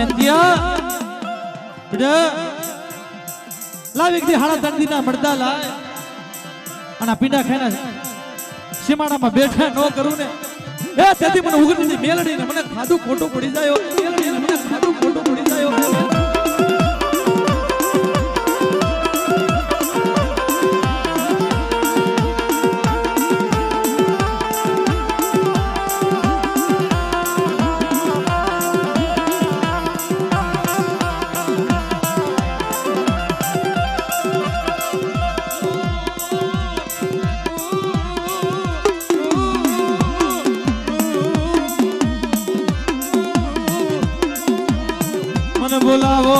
જયંતિયા બેટા લાવ એક દી હાડા દંડીના મળદા લાય અને પીંડા ખાઈને સીમાડામાં બેઠા ન કરું ને એ તેથી મને ઉગરીની મેલડીને મને ખાધું ખોટું પડી જાય મેલડીને મને ખાધું ખોટું પડી જાય બોલાવો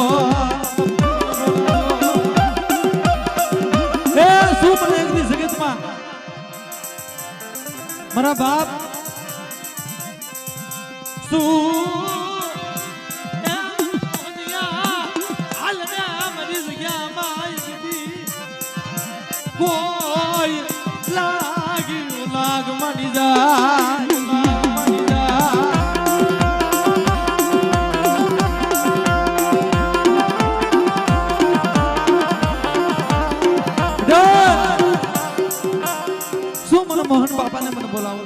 એ શું મને એકની જગતમાં મારા બાપ શું મારી જગ્યામાં કોઈ લાગ માની જાય મોહન બાપાને મને બોલાવો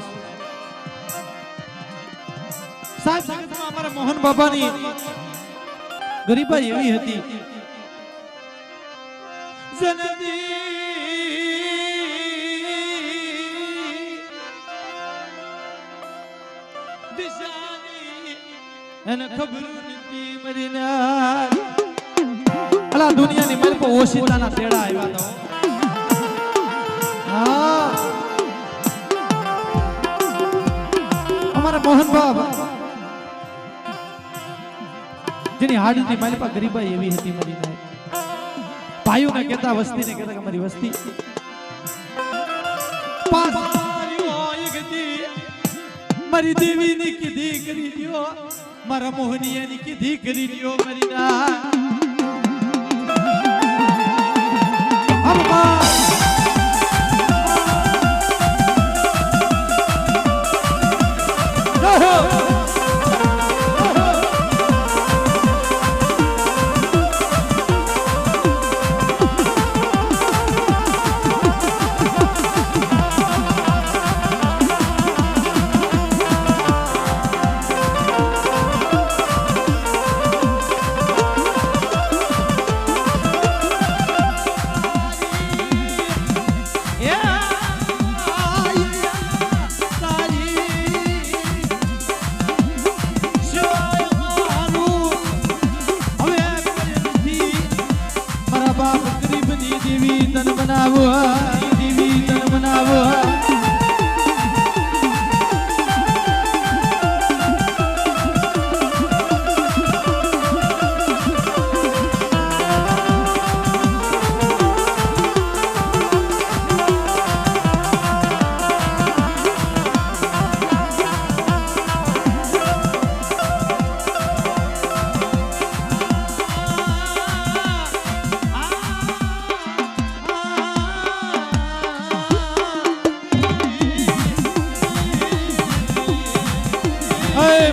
સાહેબ જગતમાં અમારા મોહન બાપાની ગરીબાઈ એવી હતી જનદી દિશાની એને ખબર નથી મરીના અલા દુનિયાની મેલ પર ઓશિતાના તેડા આવ્યા તો હા મોહન બાબા જેની હાડીની માલિપા ગરીબાઈ એવી હતી મારી નાય ભાઈઓને કહેતા વસ્તીને કહેતા કે મારી વસ્તી મારી દેવીની કીધી કરી દ્યો મારા મોહનીયાની કીધી કરી દ્યો મારી ના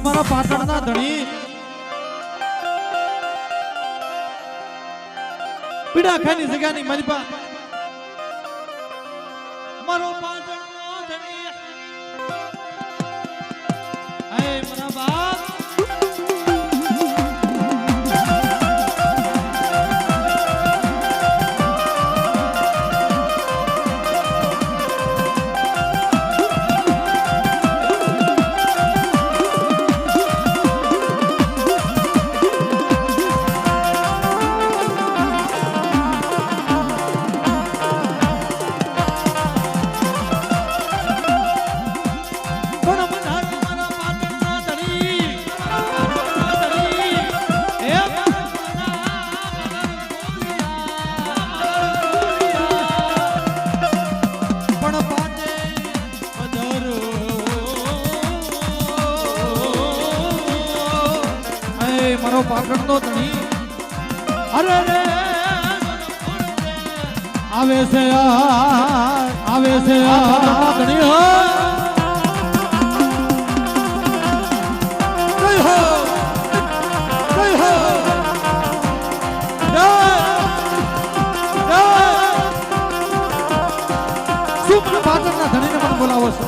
મારા પાટણના ધણી પીડા ખાની જગ્યાની મારી પા મારો પાટણનો ધણી હે મારા બાપ મારો પાટણનો ધણી અરે રે આવે છે ધણી હો જય હો જય પાટણના ધણીને મને બોલાવો છો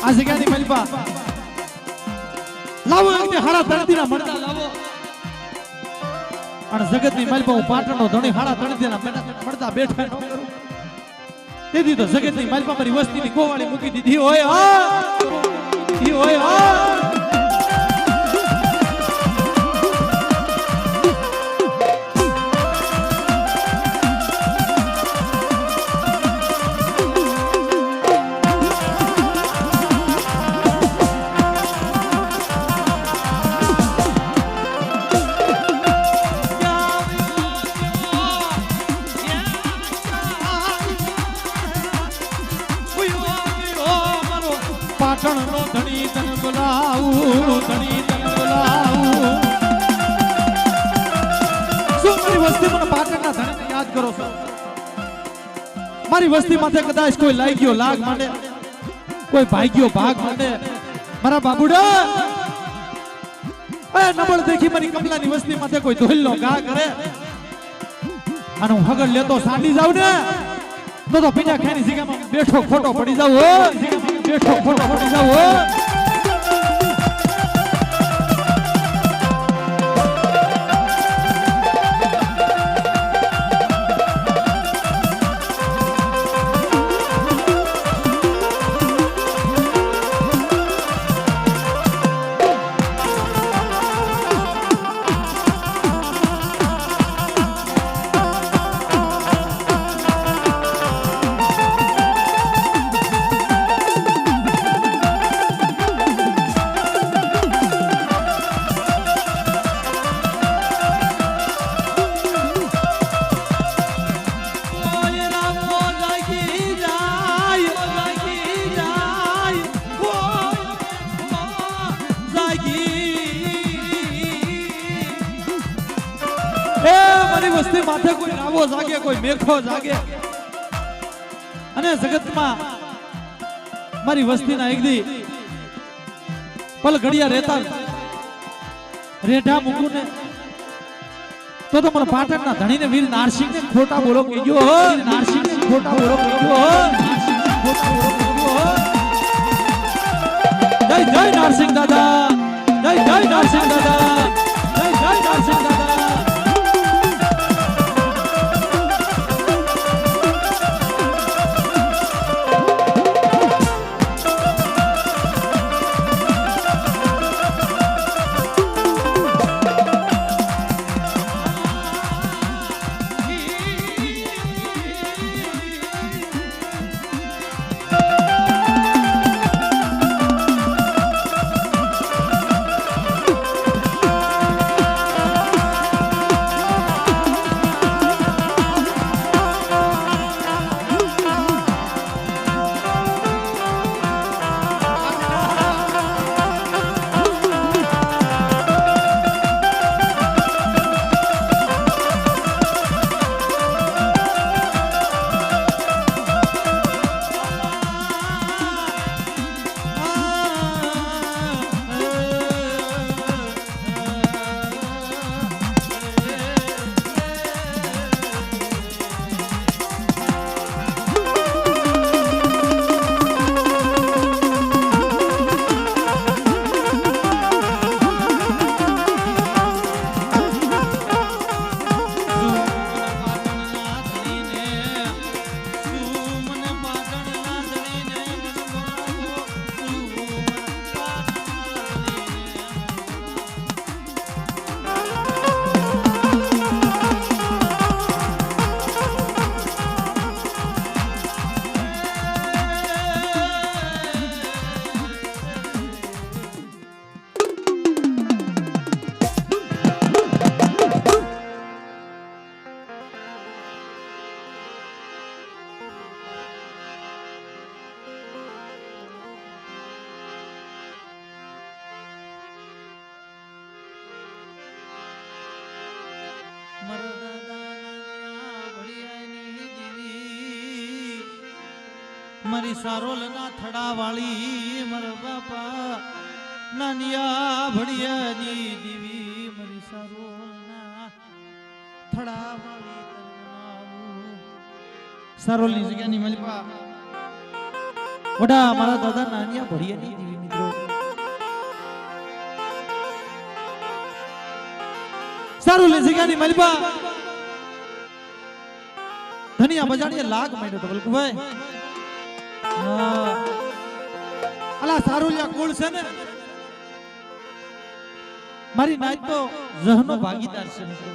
આ જગ્યાની મલબા લાવો એક હાડા તણતીના મળતા લાવો અને જગતની મલબા હું પાટણનો ધણી હાડા તણતીના મળતા બેઠા ન કરું તેથી તો જગતની મલબા મારી વસ્તીની ગોવાળી મૂકી દીધી હોય પાટણનો ધણી તન બોલાવું ધણી તન બોલાવું શું મારી વસ્તી મને પાટણના ધણીને યાદ કરો છો મારી વસ્તી માથે કદાચ કોઈ લાગ્યો લાગ માટે કોઈ ભાગ્યો ભાગ માટે મારા બાબુડા એ નબળ દેખી મારી કમલાની વસ્તી માથે કોઈ ધોલનો ગા કરે અને હું હગડ લેતો સાંડી જાવ ને તો પીના ખાની જગ્યામાં બેઠો ખોટો પડી જાવ બેઠો ખોટો પડી જાવ વસ્તી માથે કોઈ રાવો જાગે કોઈ મેખો જાગે અને જગતમાં મારી વસ્તીના એકદી પલ ઘડિયા રહેતા રેઢા મૂકું ને તો મને પાટણના ધણીને વીર નારસિંહને ખોટા બોલો કહેજો નારસિંહને ખોટા બોલો કહેજો જય જય નારસિંહ દાદા જય જય નારસિંહ દાદા જય જય નારસિંહ દાદા મારી સારોલના થડા વાળી મારા બાપા નાનિયા ભડિયાની દીવી મારી સરોલના થડાવાળી તરનાવું સરોલની જગ્યાની મલપા ઓડા મારા દાદા નાનિયા ભડિયાની દેવી મિત્રો સરોલની જગ્યાની મલપા ધનિયા બજાડીએ લાગ માંડ્યો તો બલકુભાઈ અલા સારુલિયા કુળ છે ને મારી નાચ તો જહનો ભાગીદાર છે મિત્રો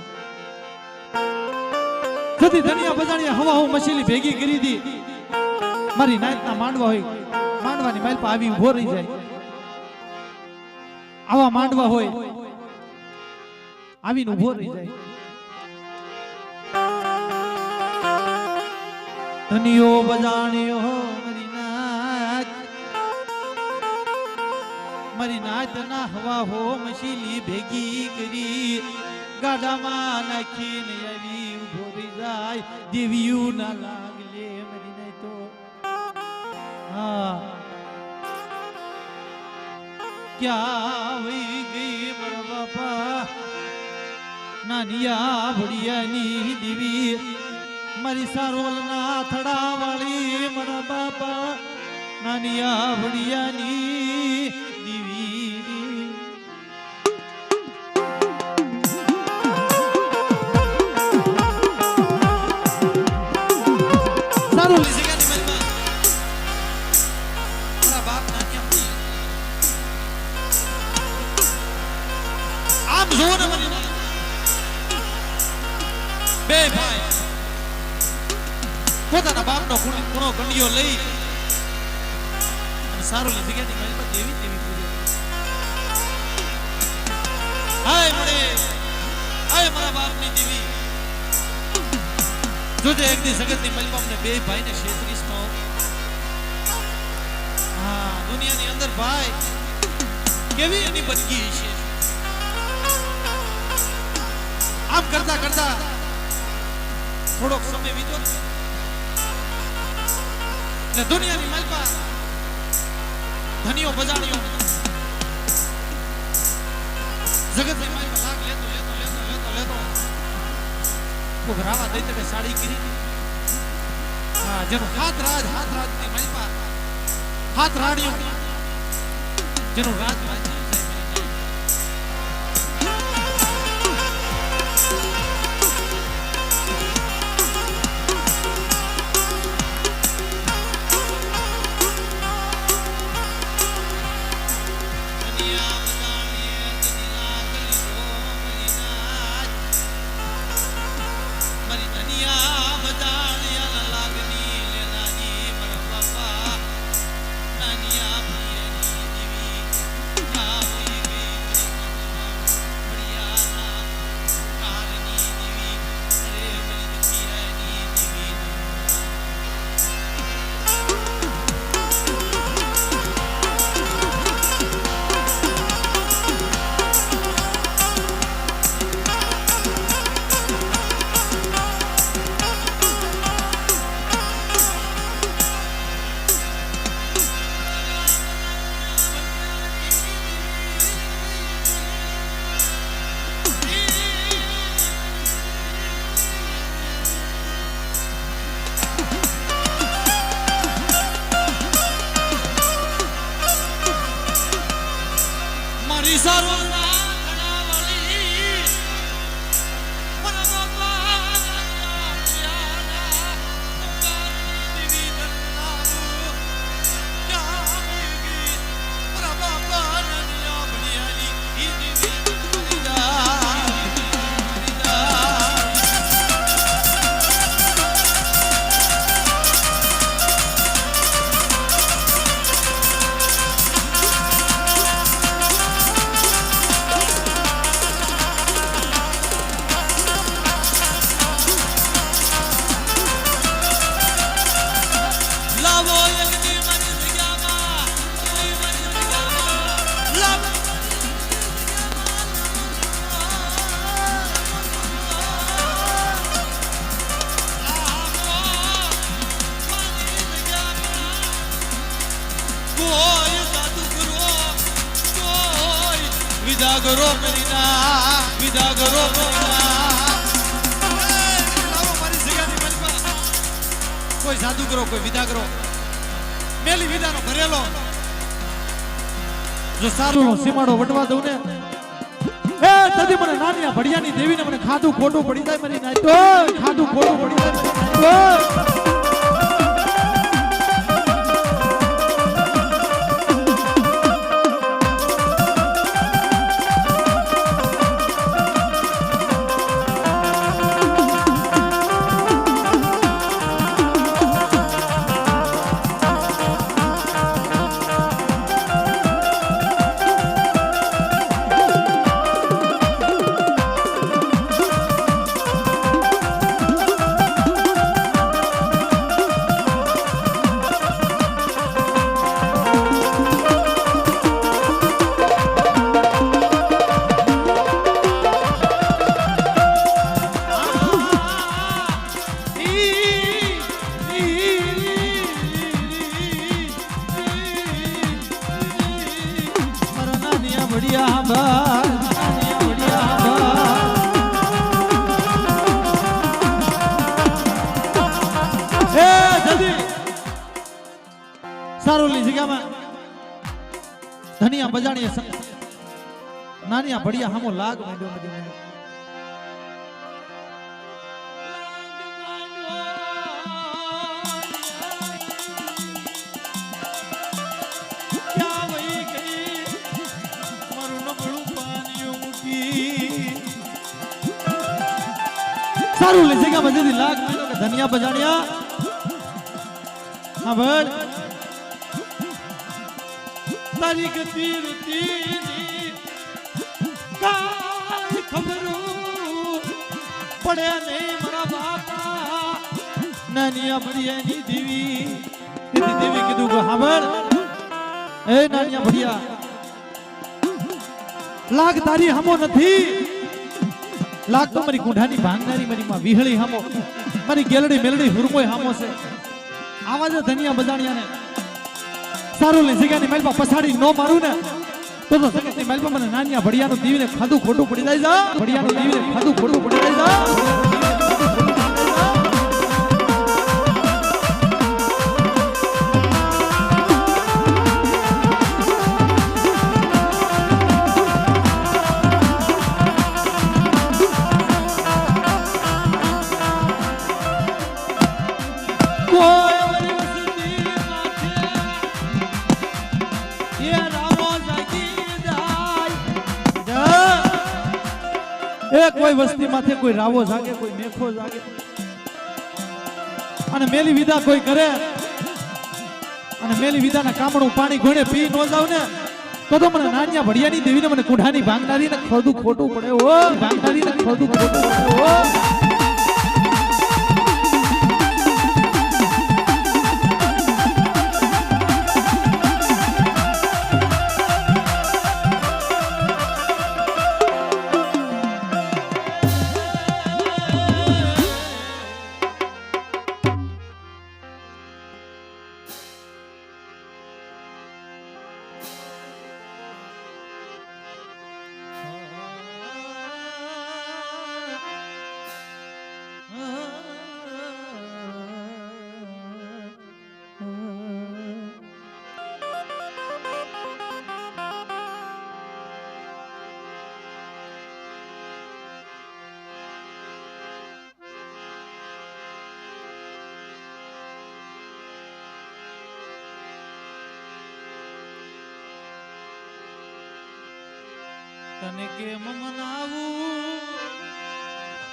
જતી ધનિયા બજાડીએ હવા હું મશીલી ભેગી કરી દી મારી નાચ ના માંડવા હોય માંડવાની માલ પર આવી ઉભો રહી જાય આવા માંડવા હોય આવીને ઉભો રહી જાય ધનિયો બજાણ્યો મારી નાચ ના હવા હો મશીલી ભેગી કરી ગાડામાં નાખીને આવી ઉભો રહી જાય દેવિયું ના લાગલે મારી નાચ તો હા ક્યાં વહી ગઈ મારા બાપા નાનિયા ભડિયાની દેવી મારી સારોલના થડાવાળી મારા બાપા નાનિયા ભડિયાની દેવી સારોલી જગ્યાની મલમાં મારા બાપ નાનિયા ભડિયા આમ જો ને મને બે ભાઈ પોતાના બાપનો ખૂણો ગંડિયો લઈ અને સારોલી જગ્યાની મહેલ પર દેવી દેવી પૂજે હાય મળે હાય મારા બાપની દેવી જોજે એક દી જગતની મહેલ પર અમને બે ભાઈને 36 નો હા દુનિયાની અંદર ભાઈ કેવી એની બદગી છે આમ કરતા કરતા થોડોક સમય વીતો ને દુનિયાની મલપા ધનિયો બજાણ્યો જગતની મલપા લાગ લેતો ઉઘરાવા દઈ તે સાડી કરી હા જેનો હાથ રાજની મલપા હાથ રાડ્યો જેનો રાજ વિજાગરો મારી જગ્યાની મલબા કોઈ સાધુ કરો કોઈ વિદા કરો મેલી વિદાનો ભરેલો જો સારું સીમાડો વટવા દઉં ને એ તદી મને નાનિયા ભડિયાની દેવીને મને ખાધું ખોટું પડી જાય મારી નાઈ તો ખાધું ખોટું પડી જાય મારી નાઈ સારોલી જગ્યામાં ધનિયા બજાણીએ નાનિયા ભડિયા હામો લાગ માંડ્યો મદીને ક્યાં વહી ગઈ મારું નબળું પાનિયું મૂકી સારોલી જગ્યામાં જદી લાગ માંડ્યો કે ધનિયા બજાણિયા હા ભડ તારી ગતિ રૂતીની કાઈ ખબરું પડે નહીં મારા બાપા નાનિયા ભડિયાની દેવી કીધું કે હાબર એ નાનિયા ભડિયા લાગ તારી હામો નથી લાગ તો મારી કુંઢાની ભાંગનારી મારી માં વિહળી હામો મારી ગેલડી મેલડી હુરમોય હામો છે આવા જ ધનિયા બજાણિયાને સારું લે જગ્યાની માલપા પછાડી નો મારું ને તો સગતની માલપા મને નાનિયા ભડિયાનું દીવીને ખાધું ખોટું પડી જાય જા ભડિયાનું દીવીને ખાધું ખોટું પડી જાય જા કોઈ વસ્તી માથે કોઈ રાવો જાગે કોઈ મેખો જાગે અને મેલી વિદા કોઈ કરે અને મેલી વિદાના કામણું પાણી ઘોડે પી નો જાવ ને તો મને નાનિયા ભડિયાની દેવીને મને કુંઢાની ભાંગનારી ને ખોદું ખોટું પડે ઓ ભાંગનારી ને ખોદું ખોટું પડે ઓ તને કેમ મનાવું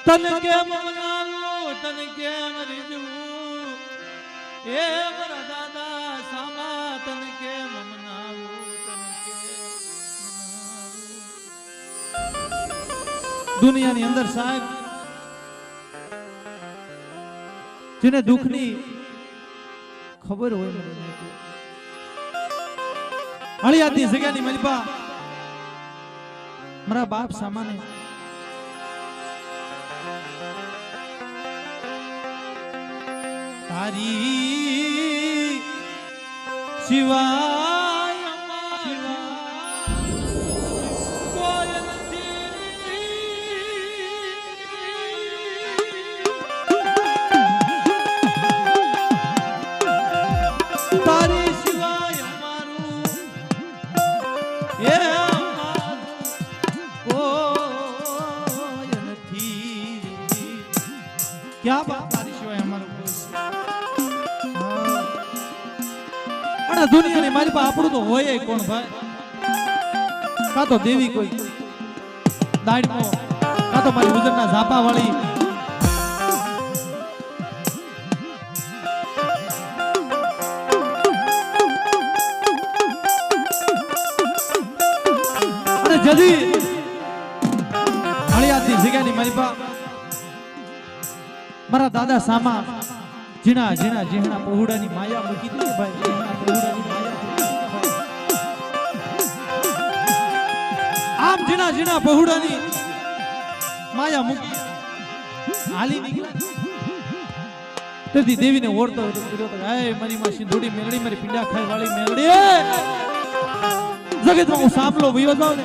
તને કેમ મનાવું તને કેમ રીઝવું એ મારા દાદા સામા તને કેમ મનાવું તને કેમ મનાવું દુનિયાની અંદર સાહેબ જેને દુઃખની ખબર હોય મને હળિયાદની જગ્યાની મલબા મારા બાપ સામાને તારી સિવાય કોઈ નથી એ કોઈ નથી ક્યાં બાપ તારી સિવાય અમારું કોઈ અને દુનિયાની મારી પાસે આપણું તો હોય કોણ ભાઈ કાં તો દેવી કોઈ દાડમો કાં તો મારી ઉજરના ઝાપા વાળી અને જલ્દી હળિયાની જગ્યાની મારી પાસે મારા દાદા સામા જીણા જીણા જીણા પહોળાની માયા મૂકી દીધી ભાઈ જીણા પહોળાની માયા આમ જીણા જીણા પહોળાની માયા મૂકી હાલી નીકળ્યા તેથી દેવીને ઓળતો હતો કીધો તો હે મારી માં સિંધુડી મેલડી મારી પીડા ખાઈ વાળી મેલડી જગતમાં હું સાંભળો વયો જાવ ને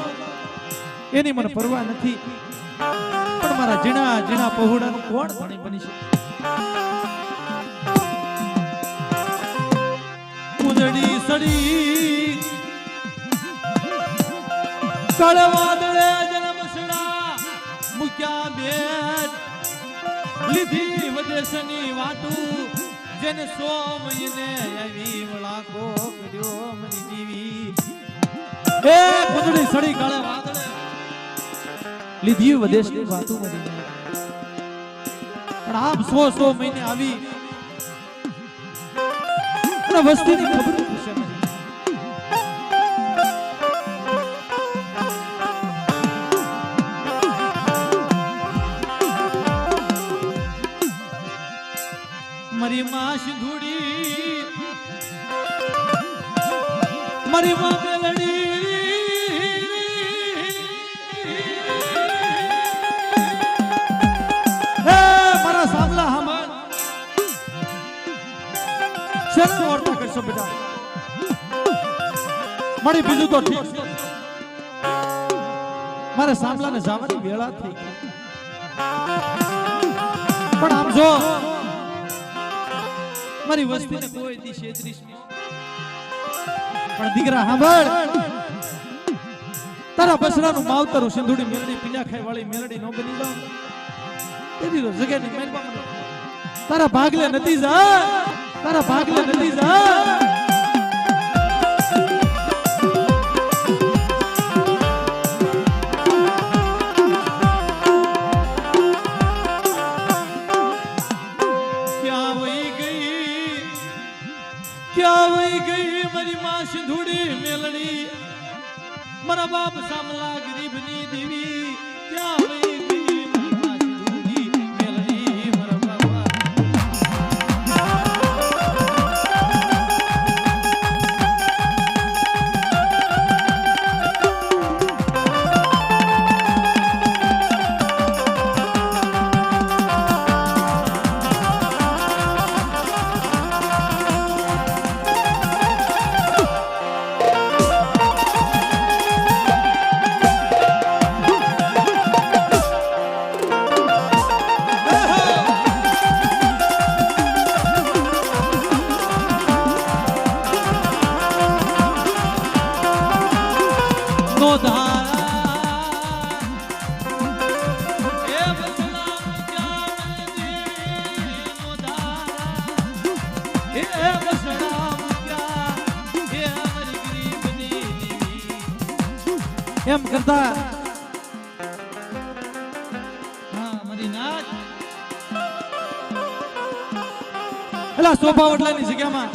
એની મને પરવા નથી પણ મારા જીણા જીણા પહોળાનું કોણ ધણી બની શકે ઉજડી સડી કળવાદળે જન્મસડા મુક્યા બેટ લીધી વદેશની વાટું જેને સો મહિને આવી વળાકો કર્યો મરી જીવી એ ઉજડી સડી કળવાદળે લીધી વદેશની વાટું મરી પણ આપ 100 મહિને આવી અને વસ્તીની ખબર પૂછે મારી માં સિંધુડી મારી માં મેલડી મારા સામલા હમણ શેનો વાર્તા કરશો બેટા મારી બીજું તો ઠીક મારે સામલાને જવાની વેળા થઈ ગઈ પણ આમ જો મારી વસ્તીને કોઈ દી 36 પણ દીકરા સાંભળ તારા બસરાનું માવતરું સિંધુડી મેલડી પીડા ખાઈ વાળી મેલડી નો બની જાવ તેની તો જગ્યાની મહેરબાની તારા ભાગલે નથી જા તારા ભાગલે નથી જા ક્યાં વહી ગઈ મારી માં સિંધુડી મેલડી મારા બાપ સામલા ગરીબની દેવી ક્યાં વહી ગઈ મારી માં સિંધુડી મેલડી મારા બાપા એમ કરતા હા મારી નાચ એલા સોફા ઓટલાની જગ્યામાં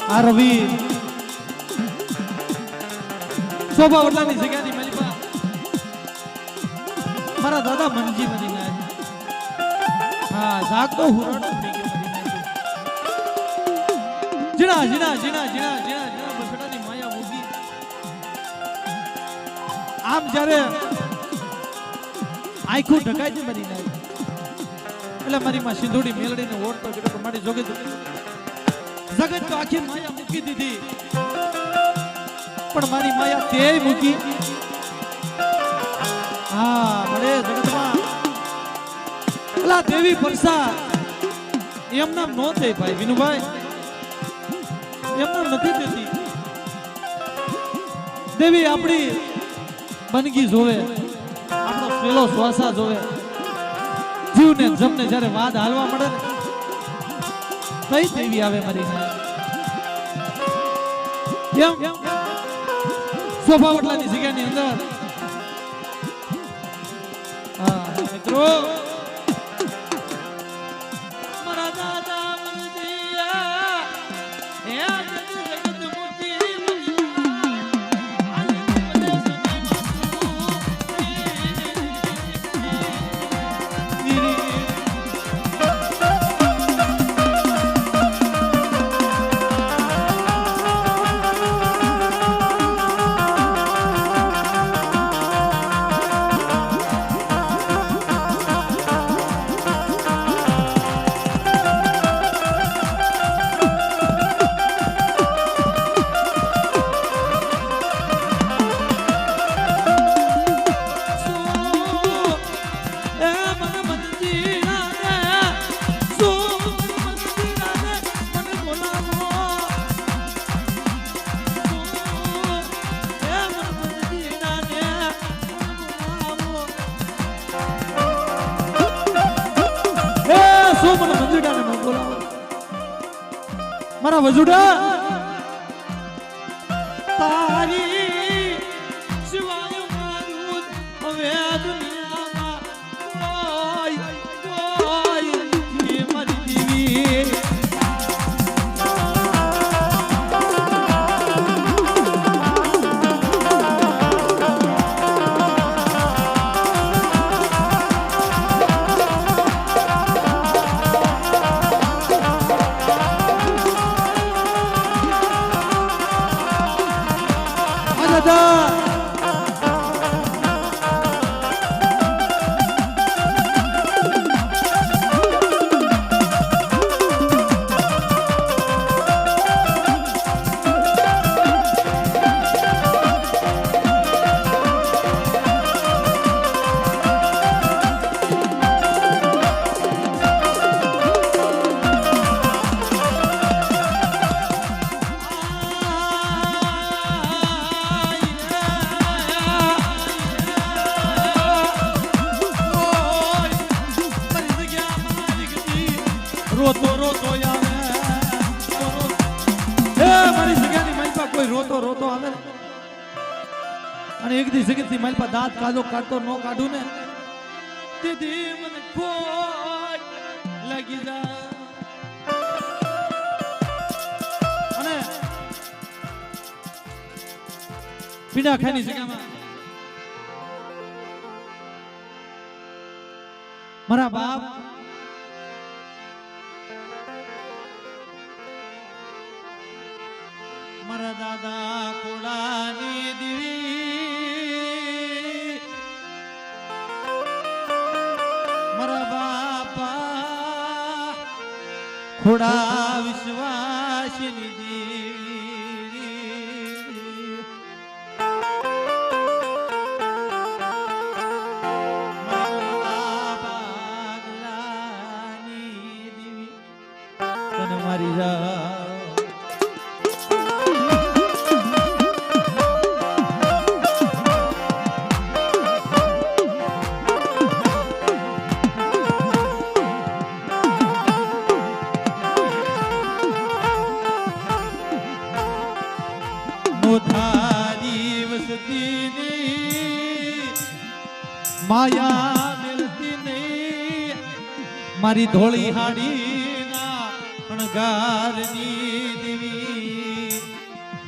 આ રવિ સોફા ઓટલાની જગ્યાની માલિકા મારા દાદા મનજી મારી નાચ હા જાગતો હુરડો થઈ ગયો મારી નાચ જીણા જીણા જીણા જીણા જીણા આમ જ્યારે આંખો ઢકાઈ છે મારી નાઈ એટલે મારી માં સિંધુડી મેલડીને ઓળતો કર્યો મારી જોગે જગત તો આખી માયા મૂકી દીધી પણ મારી માયા તે મૂકી હા મળે જગતમાં એલા દેવી પરસા એમ નામ નો થાય ભાઈ વિનુભાઈ એમને નથી દેતી. દેવી આપણી બંદગી જોવે, આપણો પેલો શ્વાસા જોવે, જીવને જમને જ્યારે વાદ હાલવા મળે ને કઈ દેવી આવે મારી એમ શોભાવટલાની જગ્યાની અંદર મિત્રો મારા દાદા મનજીયા હે જગત મુક્તિ મારા વજુડા તારી સિવાય મારું હવે દુનિયામાં કોઈ નથી મારી દેવી. રોતો રોતો આવે મારી જગ્યાની માલપા કોઈ રોતો રોતો આવે અને એક દી જગતની માલપા દાંત કાઢતો નો કાઢું ને તેથી મને ખોટ લાગી જાય. અને પીડા ખાની જગ્યામાં મારા બાપ મારા દાદા કોડાની દેવી મારા બાપા ખોડા વિશ્વાસની દેવી મારા પાગલાની દેવી તને મારી જા धारी वसती नहीं माया मिलती नहीं मारी धोली हाड़ी ना अणगारनी देवी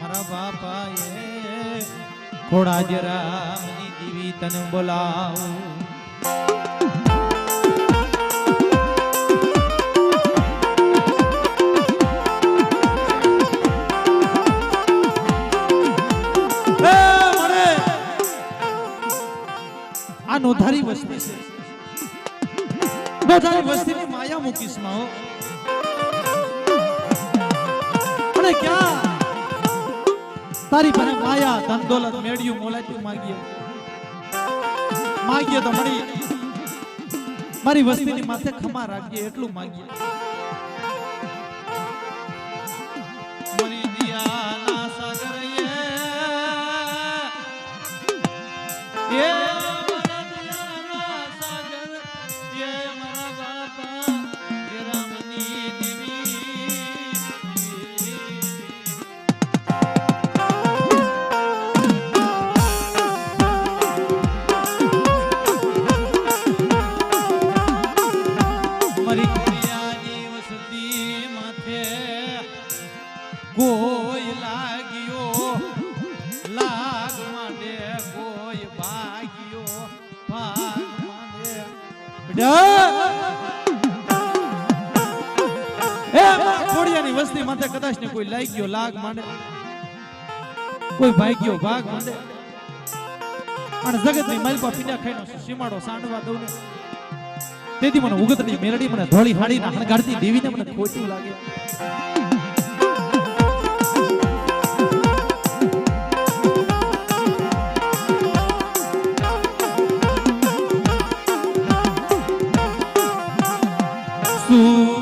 मारा बापा ये खोड़ा जरामनी देवी तने बोलाऊं આ નોધારી વસ્તી છે નોધારી વસ્તીની માયા મૂકીશ માં હો અને ક્યાં તારી પાસે માયા ધન દોલત મેળ્યું મોલાટ્યું માગીએ તો મળી મારી વસ્તીની માથે ખમા રાખીએ એટલું માગીએ લાગ માંડે કોઈ ભાગ્યો ભાગ માંડે એ ખોડિયાની વસ્તી માથે કદાચ ને કોઈ લાગ્યો લાગ માંડે કોઈ ભાગ્યો ભાગ માંડે અને જગતની માલપા પીડા ખાઈનો સીમાડો સાંડવા દઉં ને તેથી મને ઉગતની મેલડી મને ધોળી હાડીના હણગાડતી દેવીને મને ખોટું લાગે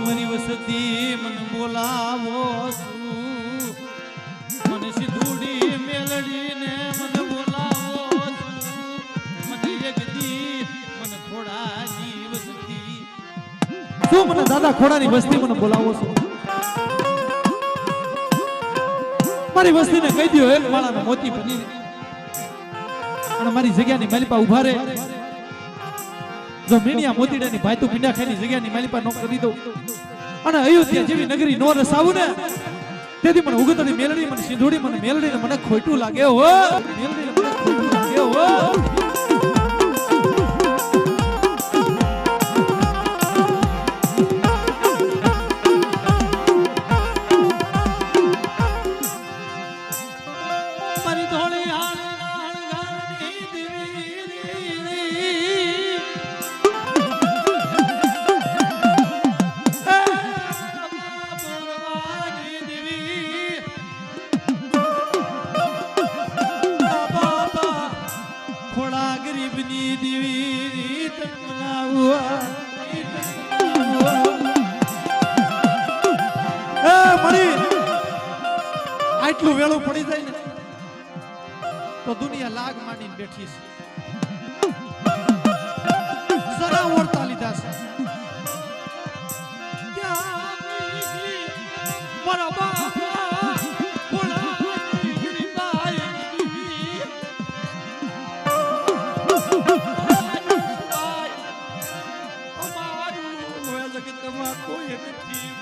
મારી વસતી મને બોલાવો મને સિંધુડી મેલડીને મને બોલાવો મને એક દી મને ખોડાની વસતી શું મને દાદા ખોડાની વસ્તી મને બોલાવો છો મારી વસ્તીને કહી દો એક માળાના મોતી બની અને મારી જગ્યાની માલિપા ઉભા રહે જો મીણિયા મોતીડાની ભાઈ તું પીંડા ખાઈની જગ્યાની માલિપા નો કરી દઉં અને અયોધ્યા જેવી નગરી નો રસાવું ને તેથી મને ઉગતની મેલડી મને સિંધુડી મને મેલડીને મને ખોટું લાગે હો મેલડીને મને ખોટું લાગે હો આટલું વેળું પડી જાય ને તો દુનિયા લાગ માંડીને બેઠી છે સરા ઓરતા લીધા છે મારા બાપા કોઈ નથી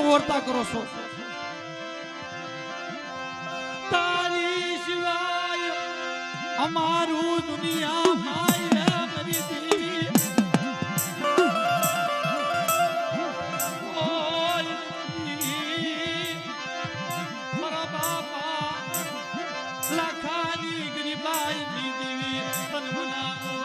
ઓરતા કરો છો તારી સિવાય અમારું દુનિયામાં મારી દેવી મારા બાપા લાખાની ગરીબાઈ દેવી તન બનાવો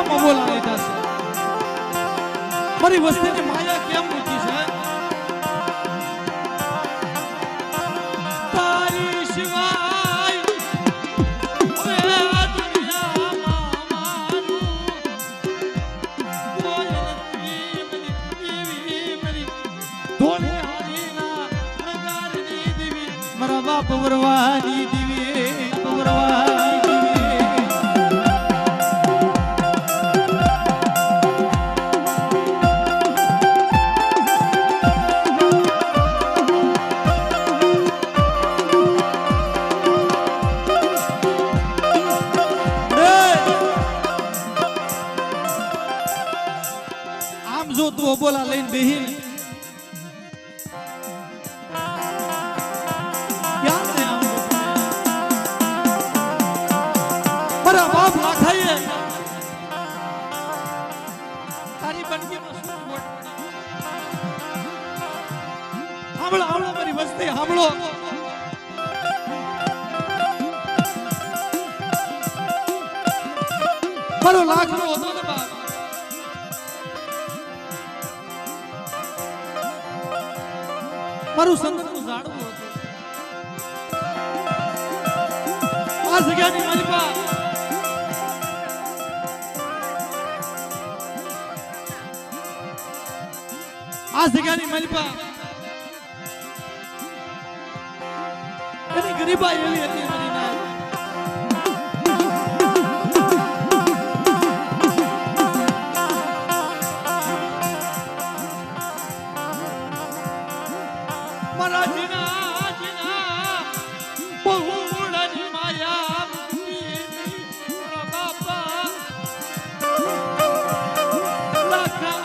કેમ બોલા લીધા છે મારી વસ્તીની માયા કેમ મૂકી છે તારી સિવાય હવે આ દુનિયામાં મારું કોઈ નથી મારી ધોની હારીના નગારની દેવી મારા બાપ વરવાની દેવી વરવાની બોલા લઈને બેહીને ક્યાં છે મારા બાપ લાખાઈએ તારી બનગીમાં શું વોટ પડી સાંભળો સાંભળો મારી વસ્તી સાંભળો મારો લાખનો હતો ને બાપ મારું સંતનું ઝાડવું હતું આ જગ્યાની માલિકા આ જગ્યાની માલિકા એની ગરીબાઈ એવી હતી મારી ના મારા જીના જીના બહુડની માયા મારા બાપા લાખા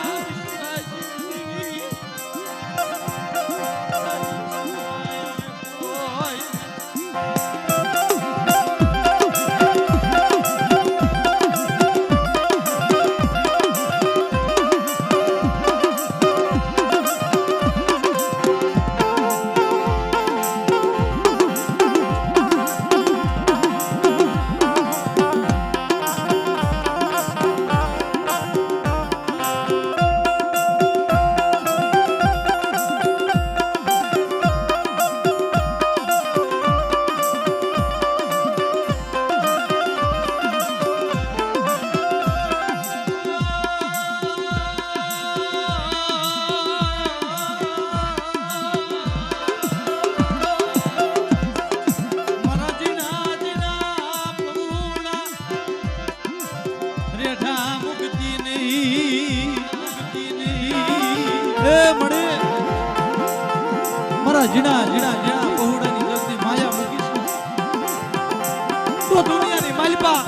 જીણા જીણા જીણા પહોળાની જલ્દી માયા મૂકી તો દુનિયાની માલિકા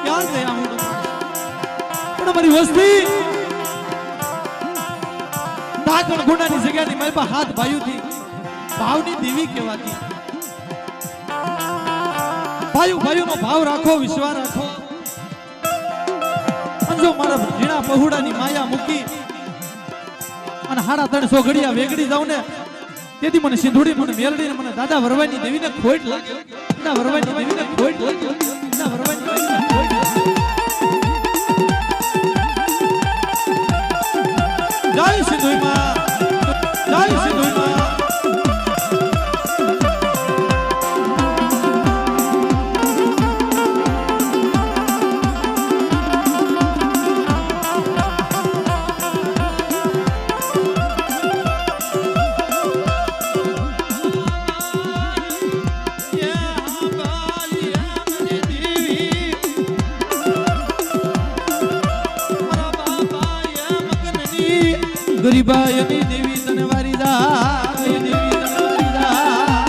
ક્યાં ગયા હું પણ મારી વસ્તી ઢાકણ ગુનાની જગ્યાની માલિકા હાથ ભાઈઓથી ભાવની દેવી કહેવાતી ભાઈઓનો ભાવ રાખો વિશ્વાસ રાખો જો મારા જીણા પહોળાની માયા મૂકી અને 350 ઘડિયા વેગડી જાવ ને તેથી મને સિંધુડી મને મેલડી મને દાદા વરવાની દેવીને ખોટ લાગે દાદા વરવાની દેવીને ખોટ લાગે દાદા વરવાની દેવીને ખોટ લાગે જય સિંધુઈ માં જય સિંધુઈ માં ગરીબાયની દેવી તને વારી દા દેવી તને વારી દા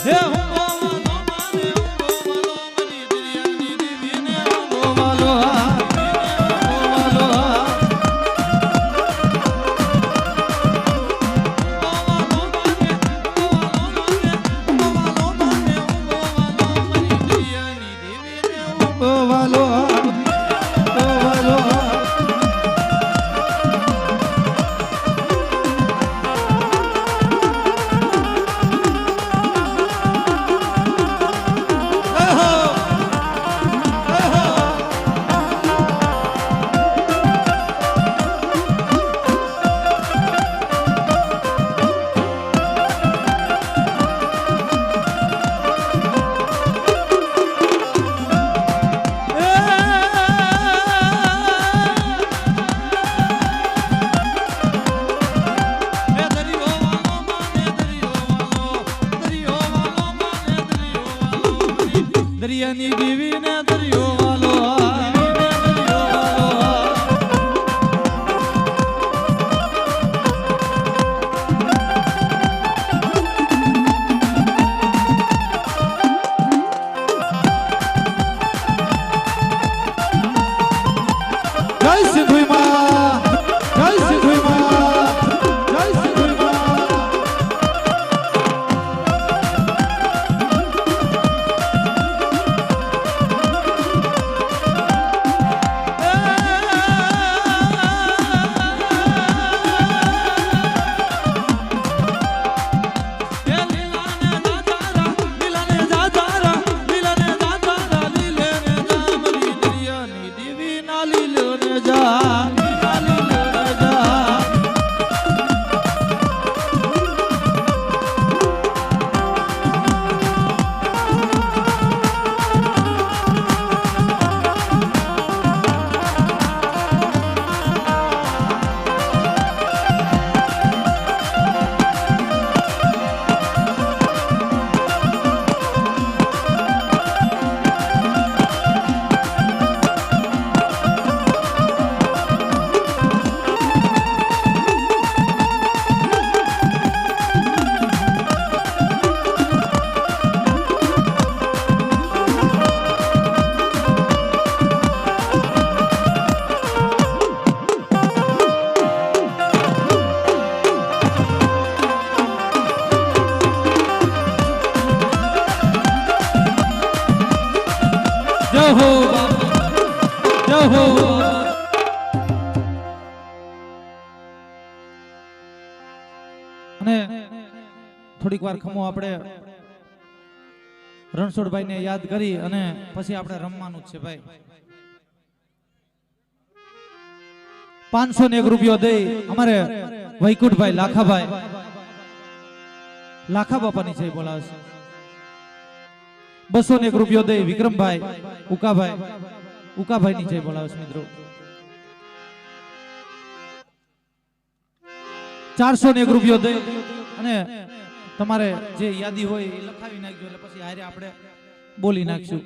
હે હું બોલો એની દીવીને દરિયો વાલો થોડીક વાર ખમો આપણે રણછોડભાઈ ને યાદ કરી અને પછી આપણે રમવાનું જ છે ભાઈ 501 રૂપિયો દઈ અમારે વૈકુંઠભાઈ લાખા બાપાની જય બોલાવશે 201 રૂપિયો દઈ વિક્રમભાઈ ઉકાભાઈ ની જય બોલાવશે મિત્રો 401 રૂપિયો દઈ અને તમારે જે યાદી હોય એ લખાવી નાખજો એટલે પછી હારે આપણે બોલી નાખશું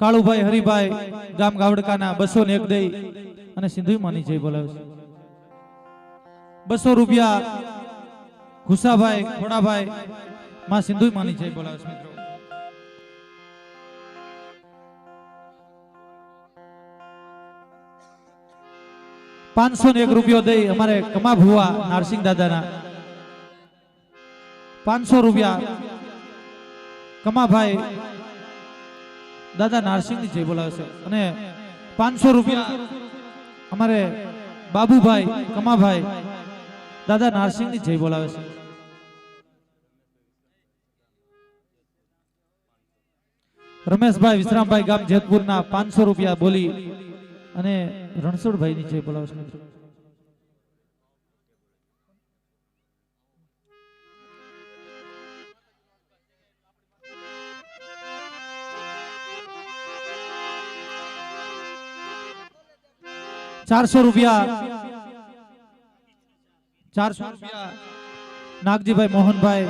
કાળુભાઈ હરિભાઈ ગામ ગાવડકાના 201 દઈ અને સિંધુ માની જય બોલાવશે 200 રૂપિયા ખુશાભાઈ ખોડાભાઈ માં સિંધુ માની જય બોલાવશે મિત્રો 501 રૂપિયો દઈ અમારે કમા ભુવા નારસિંહ દાદાના 500 રૂપિયા કમાભાઈ દાદા નારસિંહ ની જય બોલાવશે અને 500 રૂપિયા અમારે બાબુભાઈ કમાભાઈ દાદા નારસિંહ ની જય બોલાવે છે રમેશભાઈ વિશ્રામભાઈ ગામ જેતપુરના 500 રૂપિયા બોલી અને રણછોડભાઈ ની જય બોલાવે છે મિત્રો 400 રૂપિયા નાગજીભાઈ મોહનભાઈ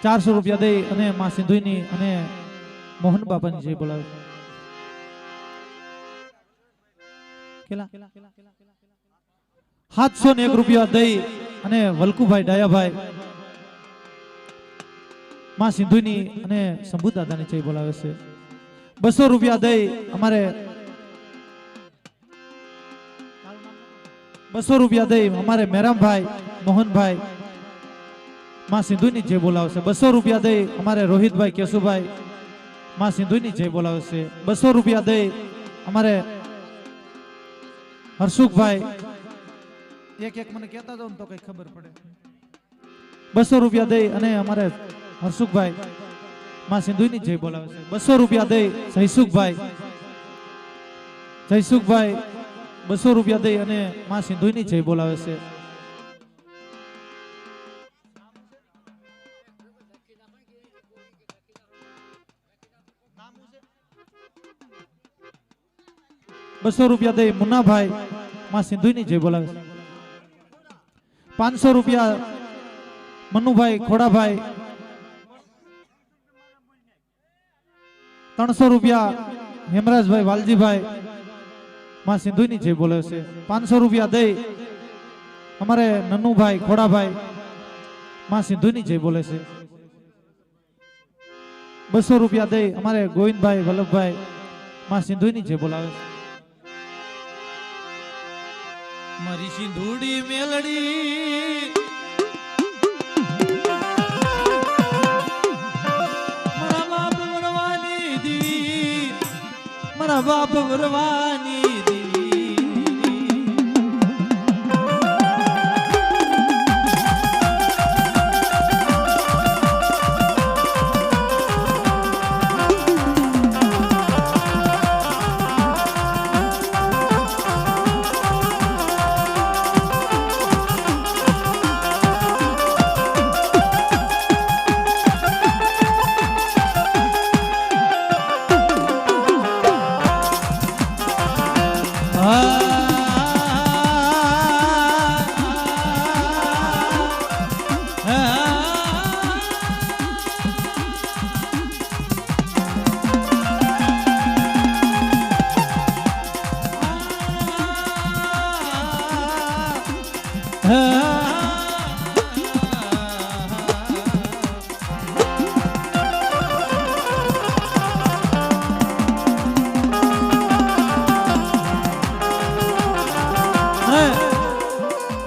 400 રૂપિયા દઈ અને માં સિંધુની અને મોહન બાપાની જય બોલાવે 701 રૂપિયા દઈ અને વલકુભાઈ ડાયાભાઈ માં સિંધુની અને શંભુ દાદાની જય બોલાવે છે 200 રૂપિયા દઈ અમારે 200 રૂપિયા દઈ અમારે મેરામભાઈ મોહનભાઈ માં સિંધુની જય બોલાવશે 200 રૂપિયા દઈ અમારે રોહિતભાઈ કેશુભાઈ માં સિંધુની જય બોલાવશે 200 રૂપિયા દઈ અમારે હર્ષુખભાઈ એક મને કહેતા દો ને તો કઈ ખબર પડે 200 રૂપિયા દઈ અને અમારે હર્ષુખભાઈ માં સિંધુની જય બોલાવશે 200 રૂપિયા દઈ જયસુખભાઈ 200 રૂપિયા દઈ અને માં સિંધુની જય બોલાવે છે ₹200 દે મુન્નાભાઈ માં સિંધુની જય બોલાવે. 500 રૂપિયા મનુભાઈ ખોડાભાઈ. 300 રૂપિયા હેમરાજભાઈ વાલજીભાઈ માં સિંધુની જય બોલે છે. 500 રૂપિયા દઈ અમારે નન્નુભાઈ ખોડાભાઈ માં સિંધુની જય બોલે છે. 200 રૂપિયા દઈ અમારે ગોવિંદભાઈ વલ્લભભાઈ માં સિંધુની જય બોલાવે છે. મારી સિંધુડી મેલડી મારા બાપ વરવાની દેવી, મારા બાપ વરવાની દેવી.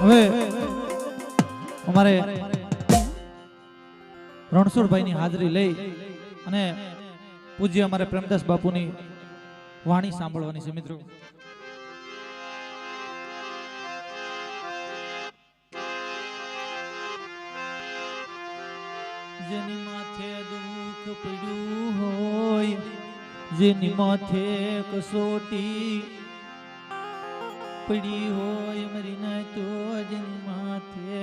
હવે અમારે રણછોડભાઈ ની હાજરી લઈ અને પૂજ્ય અમારે પ્રેમદાસ બાપુની વાણી સાંભળવાની છે મિત્રો. જેની માથે દુઃખ પડ્યું હોય, જેની માથે કસોટી પડી હોય, મરી ના તો જેની માથે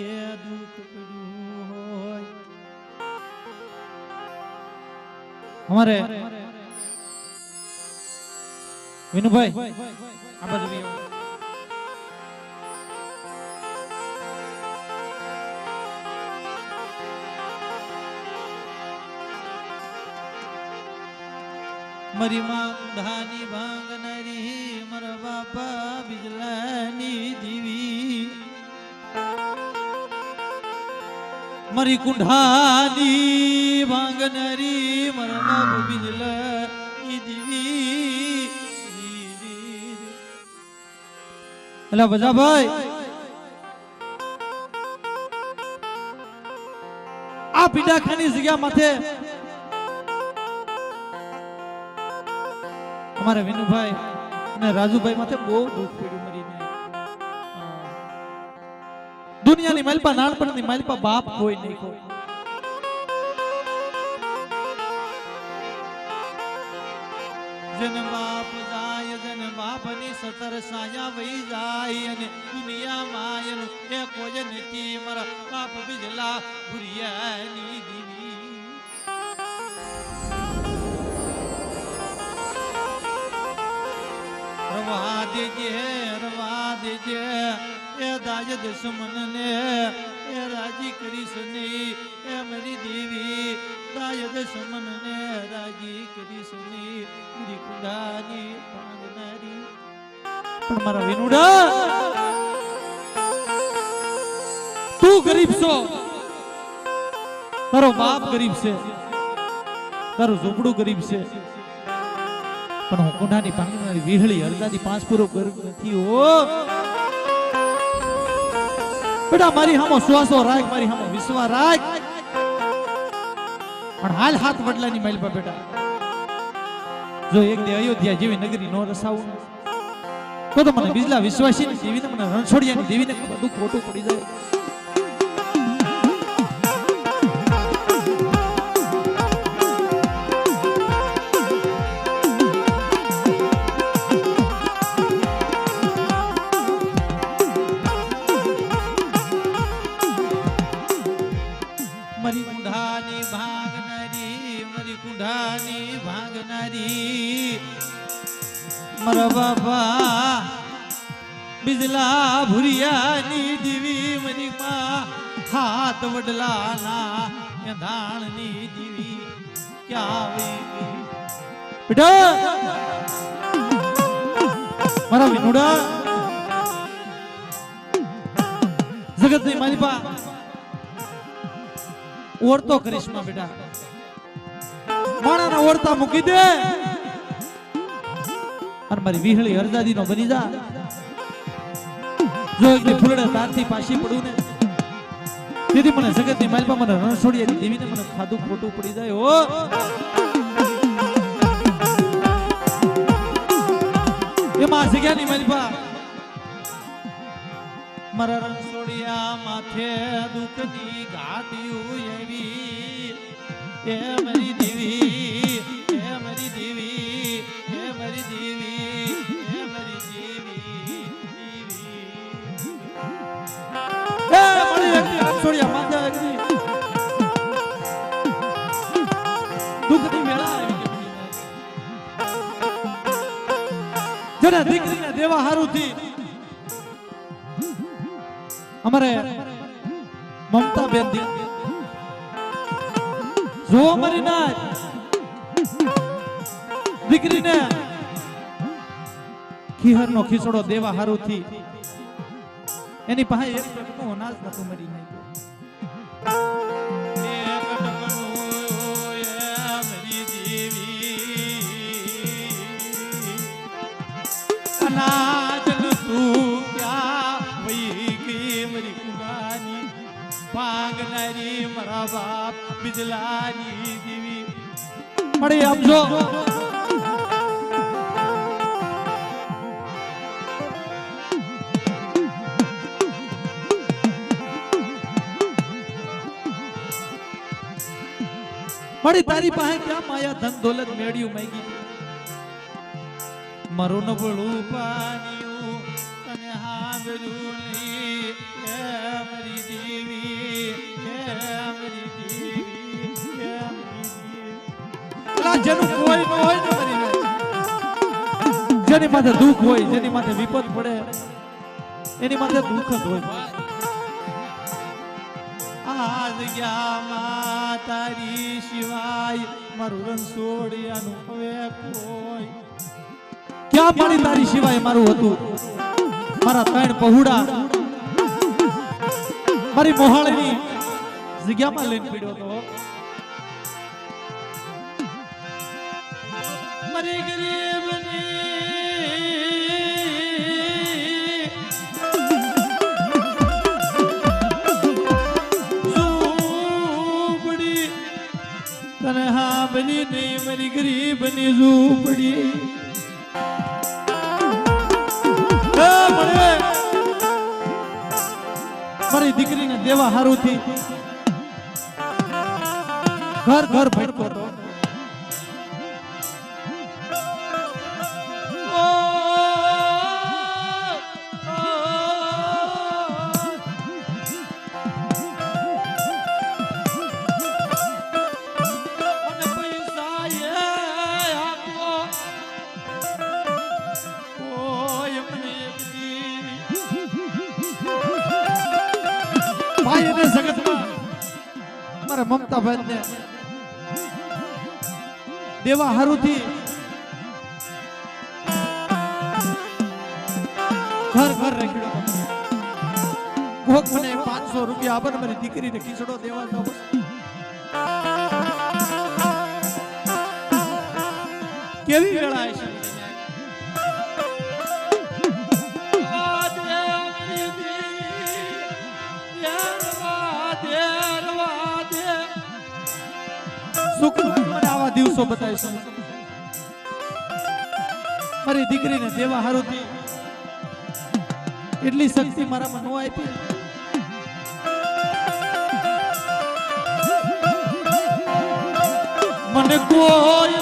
એ દુઃખ પડ્યું હોય. અમારે વિનુભાઈ આ બાજુ મરી માં કુંઢાની ભાંગનારી, મારા બાપા બિજલાની દીવી. મરી કુંઢાની ભાંગનારી, મારા બાપા બિજલાની દીવી. એલા બજાભાઈ આ પીડાખાની જગ્યા માથે અમારે વિનુભાઈ અને રાજુભાઈ માથે બહુ દુઃખ પડ્યું મરીને. દુનિયાની માલપા નાનપણની માલપા બાપ કોઈ નહીં કોઈ. જન બાપ જાય, જન બાપની સતર સાયા વહી જાય, અને દુનિયામાં એનું એક કોઈ નથી, મારા બાપ બિજલા ભુરિયાની દીવી. રવા દેજે એ દાજ દુશ્મન ને એ રાજી કરીશ નહીં, એ મારી દેવી દાજ દુશ્મન ને રાજી કરીશ નહીં. પૂરી કુંડાની ભાંગનારી. પણ મારા વિનુડા તું ગરીબ છો, તારો બાપ ગરીબ છે, તારું ઝૂંપડું ગરીબ છે, પણ હું કુંડાની ભાંગનારી વિહળી હરદાદી 5 પૂરો ગરીબ નથી હો બેટા. મારી હામો શ્વાસો રાખ, મારી હામો વિશ્વાસ રાખ, પણ હાલ હાથ વડલાની માલપા બેટા. જો એક દે અયોધ્યા જેવી નગરી નો રસાવું તો મને બિજલા વિશ્વાસીની દેવીને, મને રણછોડિયાની દેવીને બધું ખોટું પડી જાય. મરી કુંઢાની ભાંગનારી, મરી કુંઢાની ભાંગનારી. મારા બાપા બિજલા ભુરિયાની દીવી મરી માં હાથ વડલાના ધાણની દીવી ક્યાં આવી ગઈ બેટા મારા વિનુડા જગતની માલિપા ઓરતો કરીશ માં બેટા માણાના ઓરતા મૂકી દે અને મારી વિહળી હરદાદી નો બની જા જો એક ફૂલડા તારથી પાછી પડું ને તેથી મને જગતની માલિપા મને રણછોડિયાની દેવીને મને ખાધું ખોટું પડી જાય ઓ એમાં જગ્યાની માલિપા મારા રણછોડિયા માથે દુઃખની ગાડીઓ એવી એ મારી દેવી એ મારી દેવી એ મારી દેવી એ મારી દેવી એ મારી વ્યક્તિ રણછોડિયા માથે વ્યક્તિ દુઃખની વેળા આવી જેના દીકરીને દેવા હારુથી અમારે મમતા બેન જો મારી ના દીકરીને ખીહર નો ખીસડો દેવા હારુથી એની પાસે એક ટકનું અનાજ નતું મરી નાખ્યું અનાજ તું ક્યાં વહી ગઈ મરી કુનાની ભાગનારી મારા બાપ બિજલાની દેવી મળી આપજો મળી તારી પાસે ક્યાં માયા ધન દોલત મેળ્યું માંગી મારું નબળું પાણીયું તને હાંભળ્યું નહીં હે મારી દેવી હે મારી દેવી હે મારી દેવી અલા જેનું કોઈ ન હોય ને મારી જેની માથે દુઃખ હોય જેની માથે વિપત પડે એની માથે દુઃખ જ હોય આ જગ્યામાં તારી સિવાય મારું રણછોડિયાનું હવે કોઈ ક્યાં પાણી તારી સિવાય મારું હતું મારા ત્રણ પહુડા મારી મોહાળીની જગ્યામાં લઈને પીડ્યો તો મારી ગરીબની ઝૂંપડી તને હાંભળી નહીં મારી ગરીબની ઝૂંપડી મારી દીકરીને દેવા હારુથી ઘર ઘર ભટકો તો મમતા બેન ને દેવા હારુથી ઘર ઘર રેખડ્યો કોક મને 500 રૂપિયા આપે ને મારી દીકરીને ખીચડો દેવા દો કેવી વેળા છે આવા દિવસો બતાવીશું મારી દીકરીને દેવા હારુથી એટલી શક્તિ મારામાં નો આપી મને કોઈ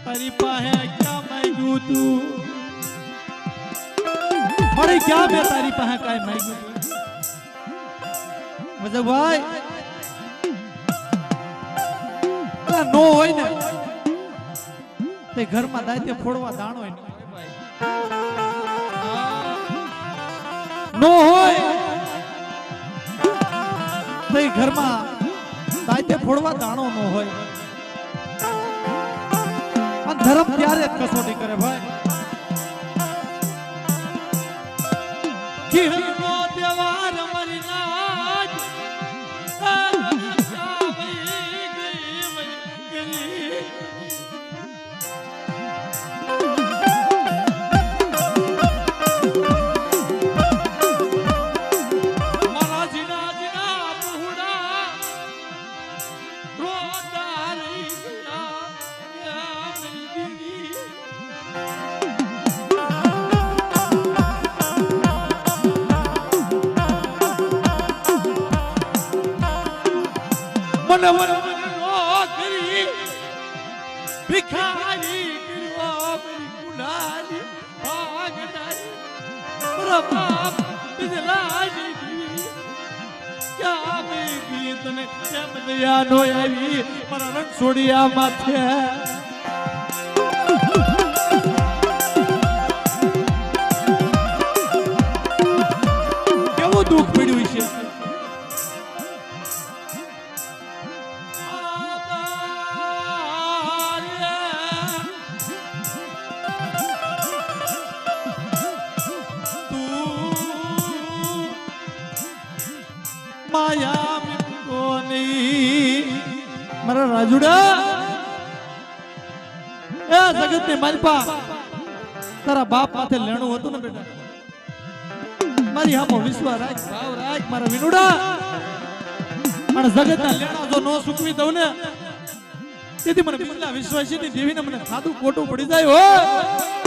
તારી પાસે ક્યાં માંગ્યું તું મારી ક્યાં મેં તારી પાસે કાંઈ માંગ્યું ભાઈ પણ નો હોય ને તે ઘરમાં દાયતે ફોડવા દાણો હોય નો હોય તે ઘરમાં દાયતે ફોડવા દાણો નો હોય. અને ધર્મ ત્યારે જ કસોટી કરે ભાઈ. કિરણનો તહેવાર મરી નાજ મને મને કરી ભિખારી કર્યો મેરી કુલારી ભાગડારી પ્રભાપ બિદલાજી ક્યાં મેરી તને કેમ દયા નો આવી મારા રંગ છોડિયા માથે. કેવું દુઃખ પડ્યું છે. માયા કોની મારા રાજુડા એ જગત ની માલપા તારા બાપ માથે લેણું હતું ને બેટા મારી હામો વિશ્વાસ રાખ ભાવ રાખ મારા વિનુડા. અને જગત ના લેણા જો નો સુકવી દઉં ને તેથી મને બિરલા વિશ્વાસી ની દેવીને મને ખાધું ખોટું પડી જાય હોય.